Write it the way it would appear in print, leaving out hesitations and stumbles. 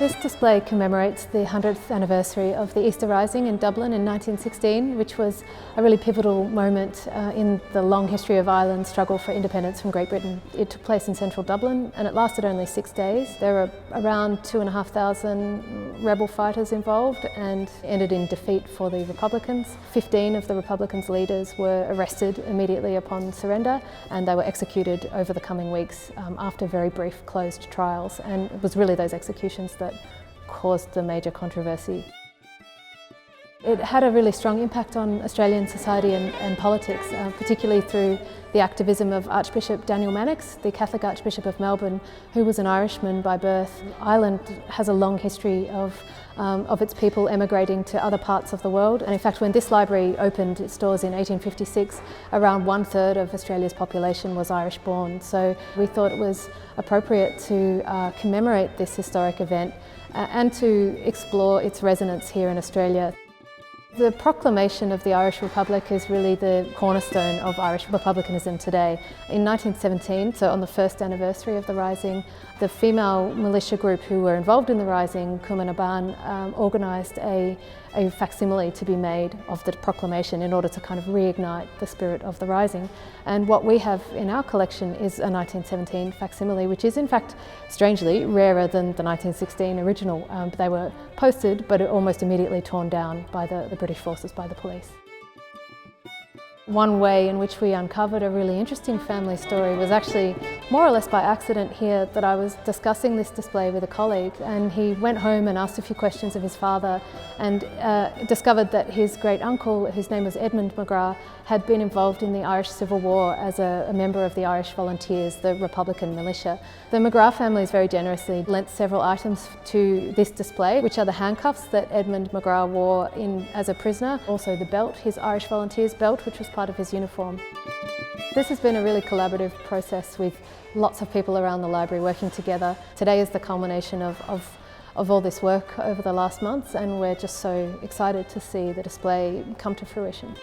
This display commemorates the 100th anniversary of the Easter Rising in Dublin in 1916, which was a really pivotal moment in the long history of Ireland's struggle for independence from Great Britain. It took place in central Dublin and it lasted only 6 days. There were around 2,500 rebel fighters involved and ended in defeat for the Republicans. 15 of the Republicans' leaders were arrested immediately upon surrender, and they were executed over the coming weeks after very brief closed trials. And it was really those executions that caused the major controversy. It had a really strong impact on Australian society and politics, particularly through the activism of Archbishop Daniel Mannix, the Catholic Archbishop of Melbourne, who was an Irishman by birth. Ireland has a long history of its people emigrating to other parts of the world, and in fact when this library opened its doors in 1856, around 1/3 of Australia's population was Irish born. So we thought it was appropriate to commemorate this historic event and to explore its resonance here in Australia. The proclamation of the Irish Republic is really the cornerstone of Irish republicanism today. In 1917, so on the first anniversary of the Rising, the female militia group who were involved in the Rising, commemorative, organised a facsimile to be made of the proclamation in order to kind of reignite the spirit of the Rising. And what we have in our collection is a 1917 facsimile, which is in fact, strangely, rarer than the 1916 original. They were posted, but almost immediately torn down by the British forces, by the police. One way in which we uncovered a really interesting family story was actually more or less by accident here, that I was discussing this display with a colleague, and he went home and asked a few questions of his father and discovered that his great uncle, whose name was Edmund McGrath, had been involved in the Irish Civil War as a member of the Irish Volunteers, the Republican militia. The McGrath family very generously lent several items to this display, which are the handcuffs that Edmund McGrath wore as a prisoner, also the belt, his Irish Volunteers belt, which was part of his uniform. This has been a really collaborative process with lots of people around the library working together. Today is the culmination of all this work over the last months, and we're just so excited to see the display come to fruition.